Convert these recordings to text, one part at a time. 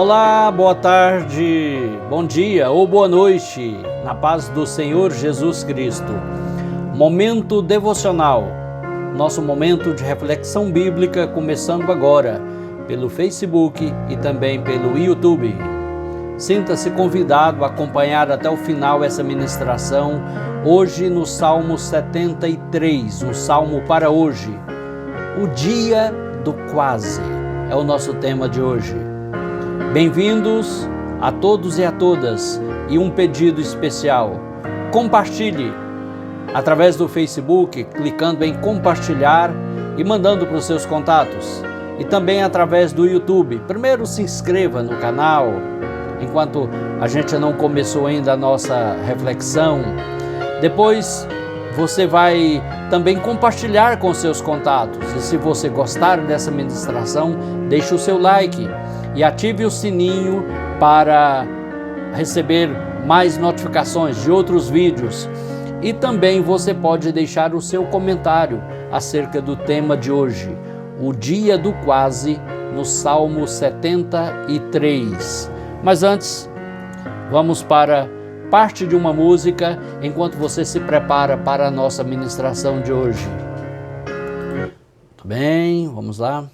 Olá, boa tarde, bom dia ou boa noite, na paz do Senhor Jesus Cristo. Momento devocional, nosso momento de reflexão bíblica começando agora pelo Facebook e também pelo YouTube. Sinta-se convidado a acompanhar até o final essa ministração, hoje no Salmo 73, um salmo para hoje. O dia do quase é o nosso tema de hoje. Bem-vindos a todos e a todas, e um pedido especial: compartilhe através do Facebook, clicando em compartilhar e mandando para os seus contatos, e também através do YouTube. Primeiro se inscreva no canal, enquanto a gente não começou ainda a nossa reflexão. Depois você vai também compartilhar com seus contatos, e se você gostar dessa ministração, deixe o seu like e ative o sininho para receber mais notificações de outros vídeos. E também você pode deixar o seu comentário acerca do tema de hoje, o dia do quase, no Salmo 73. Mas antes, vamos para parte de uma música, enquanto você se prepara para a nossa ministração de hoje. Muito bem, vamos lá.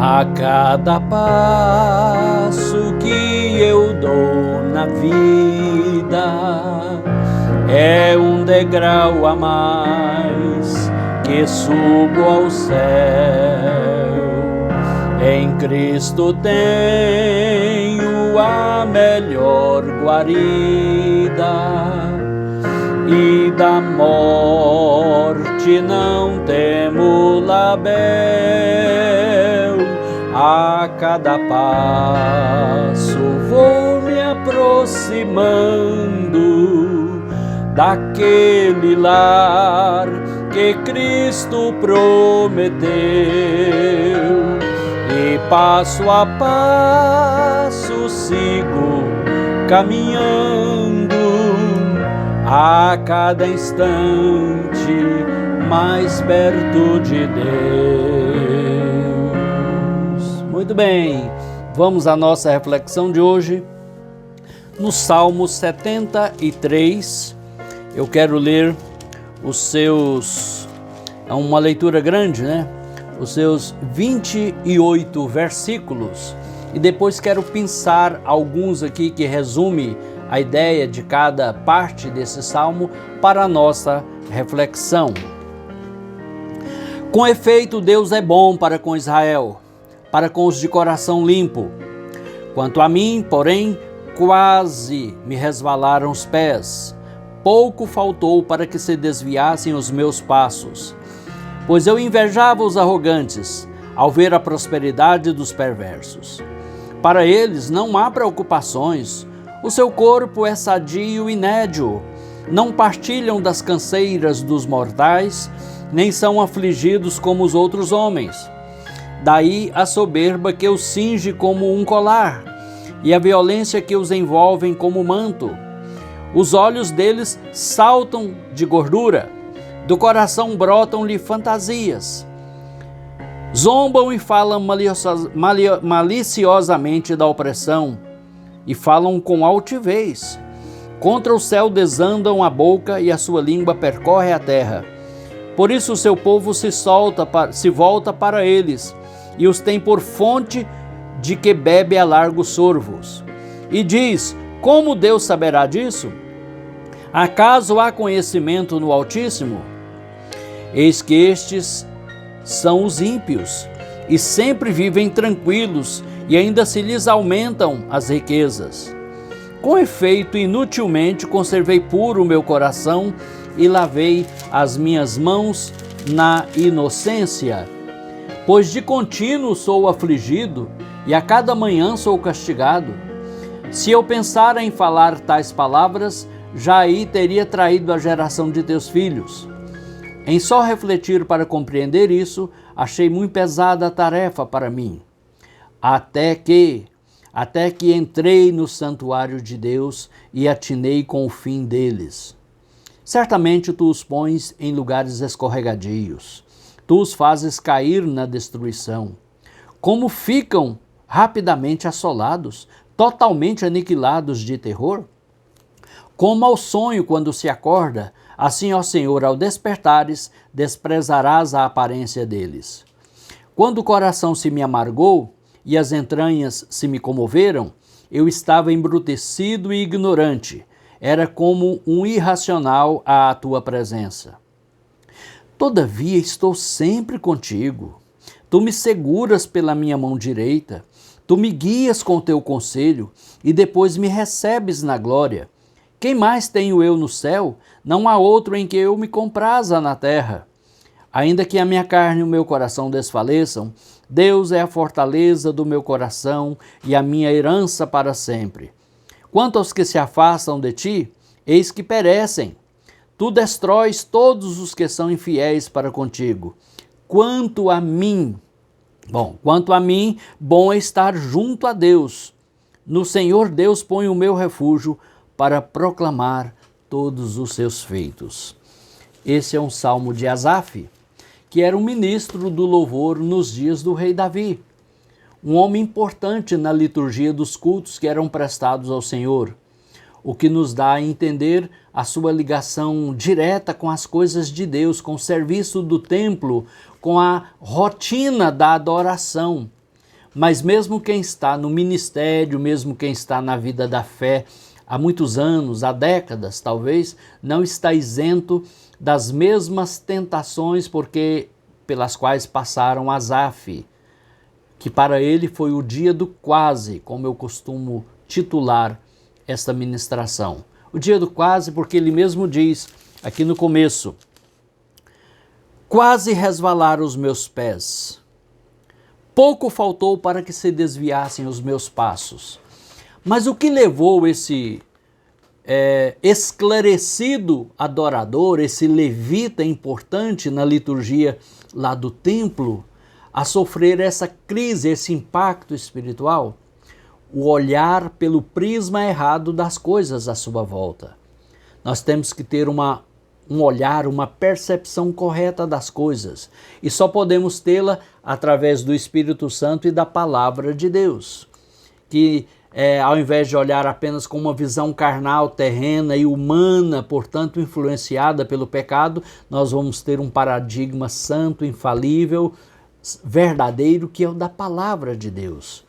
A cada passo que eu dou na vida é um degrau a mais que subo ao céu. Em Cristo tenho a melhor guarida, e da morte não temo labéu. A cada passo vou me aproximando daquele lar que Cristo prometeu, e passo a passo sigo caminhando, a cada instante mais perto de Deus. Muito bem, vamos à nossa reflexão de hoje. No Salmo 73, eu quero ler é uma leitura grande, né? Os seus 28 versículos, e depois quero pensar alguns aqui que resume a ideia de cada parte desse salmo para a nossa reflexão. Com efeito, Deus é bom para com Israel, para com os de coração limpo. Quanto a mim, porém, quase me resvalaram os pés. Pouco faltou para que se desviassem os meus passos. Pois eu invejava os arrogantes, ao ver a prosperidade dos perversos. Para eles não há preocupações, o seu corpo é sadio e nédio. Não partilham das canseiras dos mortais, nem são afligidos como os outros homens. Daí a soberba que os cinge como um colar, e a violência que os envolve como manto. Os olhos deles saltam de gordura, do coração brotam-lhe fantasias. Zombam e falam maliciosamente da opressão, e falam com altivez. Contra o céu desandam a boca, e a sua língua percorre a terra. Por isso o seu povo se volta para eles, e os tem por fonte de que bebe a largos sorvos. E diz: como Deus saberá disso? Acaso há conhecimento no Altíssimo? Eis que estes são os ímpios, e sempre vivem tranquilos, e ainda se lhes aumentam as riquezas. Com efeito, inutilmente conservei puro o meu coração, e lavei as minhas mãos na inocência. Pois de contínuo sou afligido, e a cada manhã sou castigado. Se eu pensara em falar tais palavras, já aí teria traído a geração de teus filhos. Em só refletir para compreender isso, achei muito pesada a tarefa para mim, até que entrei no santuário de Deus e atinei com o fim deles. Certamente tu os pões em lugares escorregadios, tu os fazes cair na destruição. Como ficam rapidamente assolados, totalmente aniquilados de terror? Como ao sonho quando se acorda, assim, ó Senhor, ao despertares, desprezarás a aparência deles. Quando o coração se me amargou e as entranhas se me comoveram, eu estava embrutecido e ignorante, era como um irracional à tua presença. Todavia estou sempre contigo, tu me seguras pela minha mão direita, tu me guias com teu conselho e depois me recebes na glória. Quem mais tenho eu no céu? Não há outro em que eu me compraza na terra. Ainda que a minha carne e o meu coração desfaleçam, Deus é a fortaleza do meu coração e a minha herança para sempre. Quanto aos que se afastam de ti, eis que perecem. Tu destróis todos os que são infiéis para contigo. Quanto a mim, bom é estar junto a Deus. No Senhor Deus ponho o meu refúgio para proclamar todos os seus feitos. Esse é um salmo de Asaf, que era um ministro do louvor nos dias do rei Davi. Um homem importante na liturgia dos cultos que eram prestados ao Senhor, o que nos dá a entender a sua ligação direta com as coisas de Deus, com o serviço do templo, com a rotina da adoração. Mas mesmo quem está no ministério, mesmo quem está na vida da fé, há muitos anos, há décadas talvez, não está isento das mesmas tentações pelas quais passaram Asaf, que para ele foi o dia do quase, como eu costumo titular esta ministração. O dia do quase, porque ele mesmo diz aqui no começo: quase resvalaram os meus pés, pouco faltou para que se desviassem os meus passos. Mas o que levou esse esclarecido adorador, esse levita importante na liturgia lá do templo, a sofrer essa crise, esse impacto espiritual? O olhar pelo prisma errado das coisas à sua volta. Nós temos que ter um olhar, uma percepção correta das coisas. E só podemos tê-la através do Espírito Santo e da Palavra de Deus. Que ao invés de olhar apenas com uma visão carnal, terrena e humana, portanto influenciada pelo pecado, nós vamos ter um paradigma santo, infalível, verdadeiro, que é o da Palavra de Deus.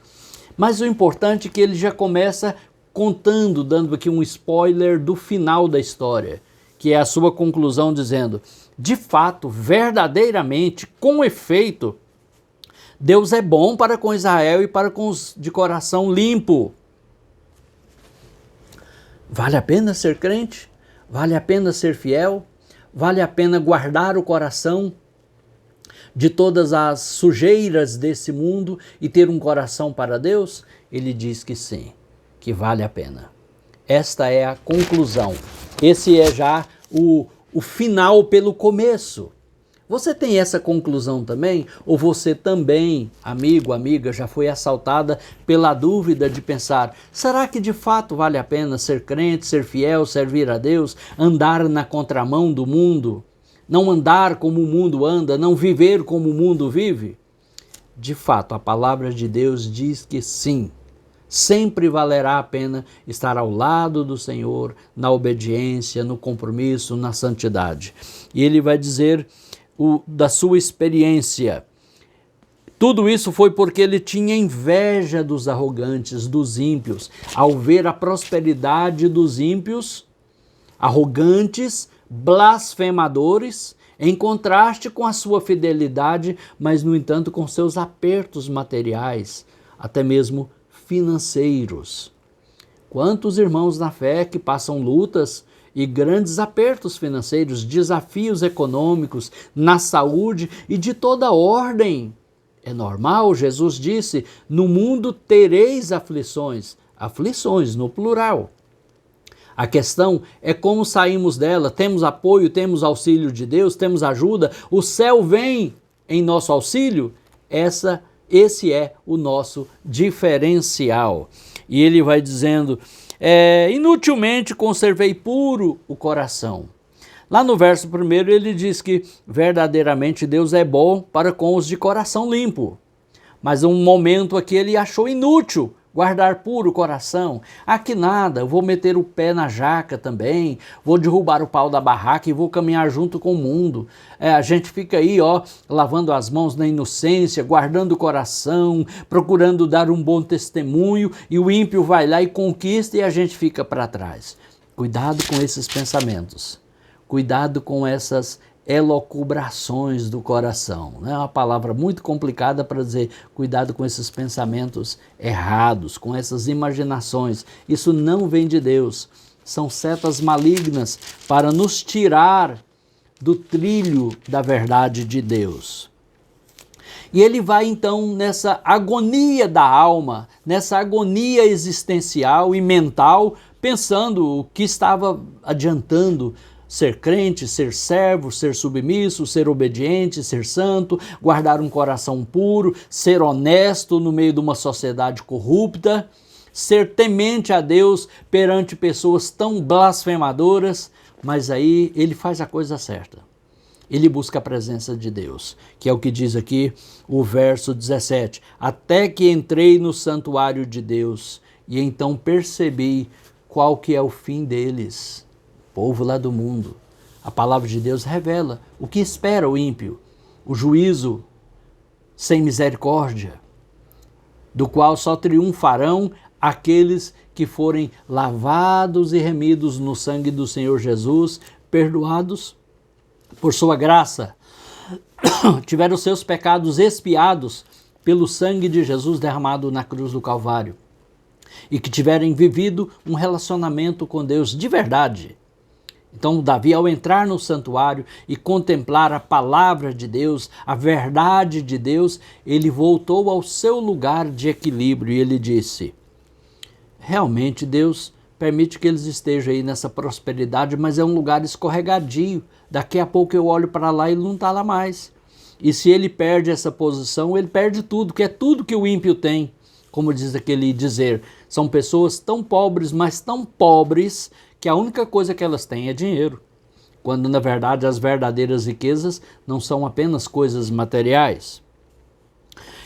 Mas o importante é que ele já começa contando, dando aqui um spoiler do final da história, que é a sua conclusão, dizendo: de fato, verdadeiramente, com efeito, Deus é bom para com Israel e para com os de coração limpo. Vale a pena ser crente? Vale a pena ser fiel? Vale a pena guardar o coração de todas as sujeiras desse mundo e ter um coração para Deus? Ele diz que sim, que vale a pena. Esta é a conclusão. Esse é já o final pelo começo. Você tem essa conclusão também? Ou você também, amigo, amiga, já foi assaltada pela dúvida de pensar: será que de fato vale a pena ser crente, ser fiel, servir a Deus, andar na contramão do mundo? Não andar como o mundo anda, não viver como o mundo vive? De fato, a palavra de Deus diz que sim. Sempre valerá a pena estar ao lado do Senhor, na obediência, no compromisso, na santidade. E ele vai dizer da sua experiência. Tudo isso foi porque ele tinha inveja dos arrogantes, dos ímpios. Ao ver a prosperidade dos ímpios, arrogantes, blasfemadores, em contraste com a sua fidelidade, mas, no entanto, com seus apertos materiais, até mesmo financeiros. Quantos irmãos na fé que passam lutas e grandes apertos financeiros, desafios econômicos, na saúde e de toda ordem. É normal, Jesus disse: no mundo tereis aflições, aflições no plural. A questão é como saímos dela. Temos apoio, temos auxílio de Deus, temos ajuda, o céu vem em nosso auxílio, esse é o nosso diferencial. E ele vai dizendo, inutilmente conservei puro o coração. Lá no verso 1 ele diz que verdadeiramente Deus é bom para com os de coração limpo. Mas um momento aqui ele achou inútil guardar puro o coração. Que nada, eu vou meter o pé na jaca também, vou derrubar o pau da barraca e vou caminhar junto com o mundo. A gente fica aí, lavando as mãos na inocência, guardando o coração, procurando dar um bom testemunho, e o ímpio vai lá e conquista e a gente fica para trás. Cuidado com esses pensamentos. Cuidado com essas elocubrações do coração. É uma palavra muito complicada para dizer cuidado com esses pensamentos errados, com essas imaginações. Isso não vem de Deus. São setas malignas para nos tirar do trilho da verdade de Deus. E ele vai então nessa agonia da alma, nessa agonia existencial e mental, pensando o que estava adiantando ser crente, ser servo, ser submisso, ser obediente, ser santo, guardar um coração puro, ser honesto no meio de uma sociedade corrupta, ser temente a Deus perante pessoas tão blasfemadoras. Mas aí ele faz a coisa certa. Ele busca a presença de Deus, que é o que diz aqui o verso 17. Até que entrei no santuário de Deus e então percebi qual que é o fim deles. Povo lá do mundo. A palavra de Deus revela o que espera o ímpio, o juízo sem misericórdia, do qual só triunfarão aqueles que forem lavados e remidos no sangue do Senhor Jesus, perdoados por sua graça, tiveram seus pecados expiados pelo sangue de Jesus derramado na cruz do Calvário, e que tiverem vivido um relacionamento com Deus de verdade. Então Davi, ao entrar no santuário e contemplar a palavra de Deus, a verdade de Deus, ele voltou ao seu lugar de equilíbrio e ele disse, realmente Deus permite que eles estejam aí nessa prosperidade, mas é um lugar escorregadio. Daqui a pouco eu olho para lá e ele não está lá mais. E se ele perde essa posição, ele perde tudo, que é tudo que o ímpio tem. Como diz aquele dizer, são pessoas tão pobres, mas tão pobres, que a única coisa que elas têm é dinheiro, quando na verdade as verdadeiras riquezas não são apenas coisas materiais.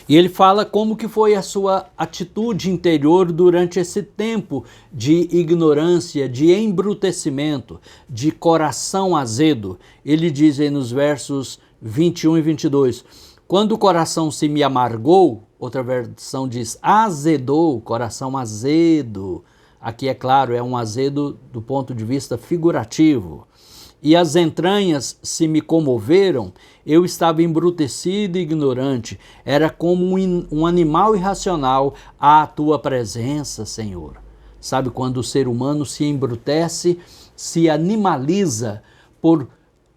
E ele fala como que foi a sua atitude interior durante esse tempo de ignorância, de embrutecimento, de coração azedo. Ele diz aí nos versos 21 e 22, quando o coração se me amargou, outra versão diz azedou, coração azedo. Aqui, é claro, é um azedo do ponto de vista figurativo. E as entranhas se me comoveram, eu estava embrutecido e ignorante. Era como um animal irracional à tua presença, Senhor. Sabe quando o ser humano se embrutece, se animaliza por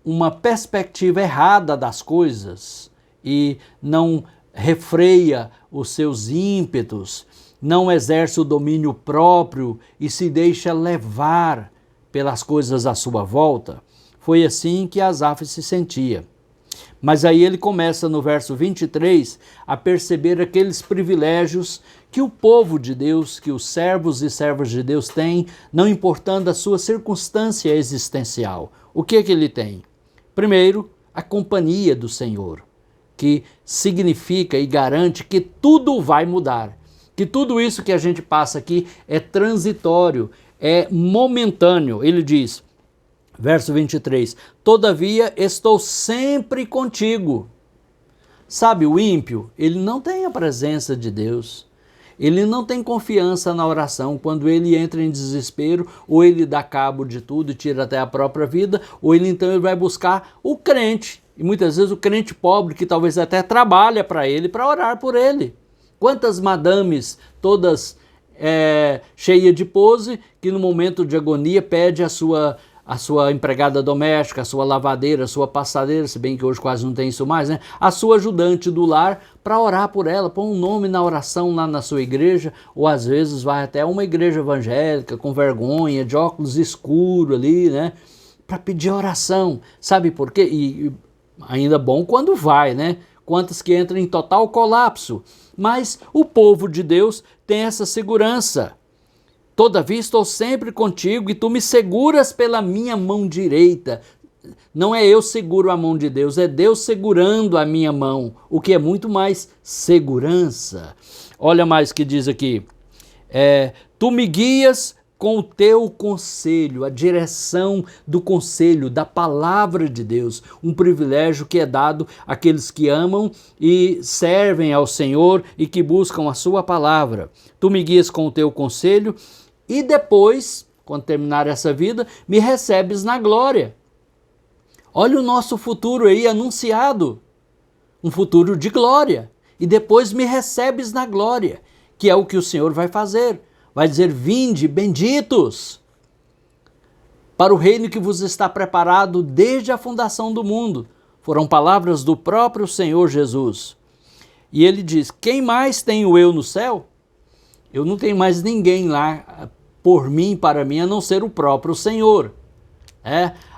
uma perspectiva errada das coisas e não refreia os seus ímpetos, não exerce o domínio próprio e se deixa levar pelas coisas à sua volta. Foi assim que Asaf se sentia. Mas aí ele começa no verso 23 a perceber aqueles privilégios que o povo de Deus, que os servos e servas de Deus têm, não importando a sua circunstância existencial. O que ele tem? Primeiro, a companhia do Senhor, que significa e garante que tudo vai mudar. Que tudo isso que a gente passa aqui é transitório, é momentâneo. Ele diz, verso 23, todavia estou sempre contigo. Sabe, o ímpio, ele não tem a presença de Deus, ele não tem confiança na oração. Quando ele entra em desespero, ou ele dá cabo de tudo e tira até a própria vida, ou ele vai buscar o crente, e muitas vezes o crente pobre, que talvez até trabalha para ele, para orar por ele. Quantas madames, todas cheias de pose, que no momento de agonia pede a sua empregada doméstica, a sua lavadeira, a sua passadeira, se bem que hoje quase não tem isso mais, né? A sua ajudante do lar, para orar por ela, põe um nome na oração lá na sua igreja, ou às vezes vai até uma igreja evangélica, com vergonha, de óculos escuros ali, né? Para pedir oração. Sabe por quê? E ainda bom quando vai, né? quantas que entram em total colapso. Mas o povo de Deus tem essa segurança. Todavia estou sempre contigo e tu me seguras pela minha mão direita. Não é eu seguro a mão de Deus, é Deus segurando a minha mão, o que é muito mais segurança. Olha mais o que diz aqui. Tu me guias com o teu conselho, a direção do conselho, da palavra de Deus, um privilégio que é dado àqueles que amam e servem ao Senhor e que buscam a sua palavra. Tu me guias com o teu conselho e depois, quando terminar essa vida, me recebes na glória. Olha o nosso futuro aí anunciado, um futuro de glória. E depois me recebes na glória, que é o que o Senhor vai fazer. Vai dizer, vinde, benditos, para o reino que vos está preparado desde a fundação do mundo. Foram palavras do próprio Senhor Jesus. E ele diz, quem mais tenho eu no céu? Eu não tenho mais ninguém lá por mim, para mim, a não ser o próprio Senhor.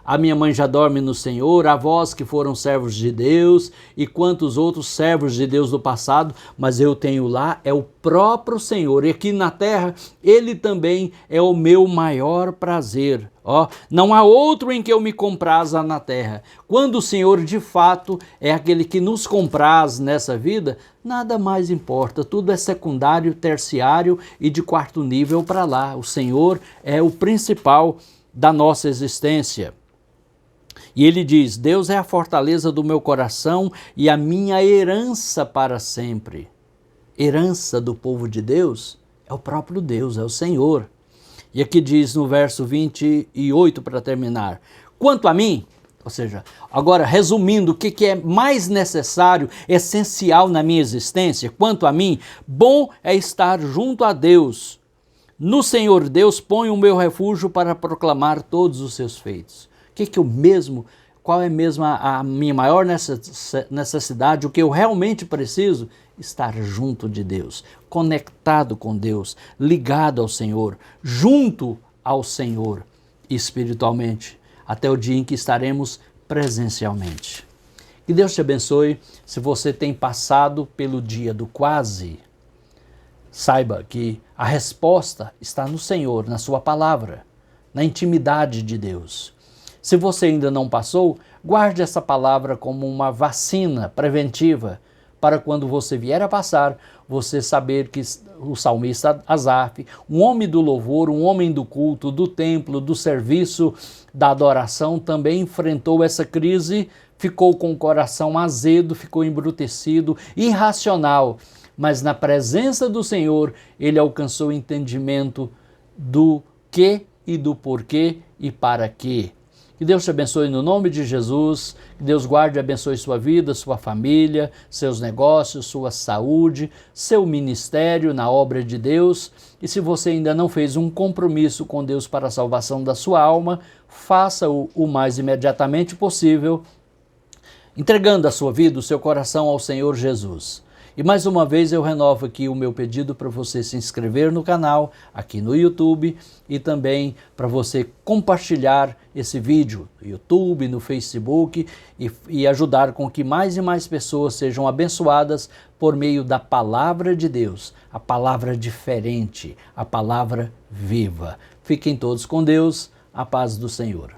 A minha mãe já dorme no Senhor, avós que foram servos de Deus e quantos outros servos de Deus do passado, mas eu tenho lá, é o próprio Senhor. E aqui na terra, Ele também é o meu maior prazer. Não há outro em que eu me compraza na terra. Quando o Senhor de fato é aquele que nos compraz nessa vida, nada mais importa, tudo é secundário, terciário e de quarto nível para lá. O Senhor é o principal da nossa existência. E ele diz, Deus é a fortaleza do meu coração e a minha herança para sempre. Herança do povo de Deus é o próprio Deus, é o Senhor. E aqui diz no verso 28 para terminar, quanto a mim, ou seja, agora resumindo o que é mais necessário, essencial na minha existência, quanto a mim, bom é estar junto a Deus. No Senhor Deus ponho o meu refúgio para proclamar todos os seus feitos. Qual é mesmo a minha maior necessidade, o que eu realmente preciso? Estar junto de Deus, conectado com Deus, ligado ao Senhor, junto ao Senhor espiritualmente, até o dia em que estaremos presencialmente. Que Deus te abençoe. Se você tem passado pelo dia do quase, saiba que a resposta está no Senhor, na sua palavra, na intimidade de Deus. Se você ainda não passou, guarde essa palavra como uma vacina preventiva para quando você vier a passar, você saber que o salmista Asaf, um homem do louvor, um homem do culto, do templo, do serviço, da adoração, também enfrentou essa crise, ficou com o coração azedo, ficou embrutecido, irracional, mas na presença do Senhor, ele alcançou o entendimento do que e do porquê e para quê. Que Deus te abençoe no nome de Jesus, que Deus guarde e abençoe sua vida, sua família, seus negócios, sua saúde, seu ministério na obra de Deus. E se você ainda não fez um compromisso com Deus para a salvação da sua alma, faça-o o mais imediatamente possível, entregando a sua vida, o seu coração ao Senhor Jesus. E mais uma vez eu renovo aqui o meu pedido para você se inscrever no canal, aqui no YouTube, e também para você compartilhar esse vídeo no YouTube, no Facebook, e ajudar com que mais e mais pessoas sejam abençoadas por meio da palavra de Deus, a palavra diferente, a palavra viva. Fiquem todos com Deus, a paz do Senhor.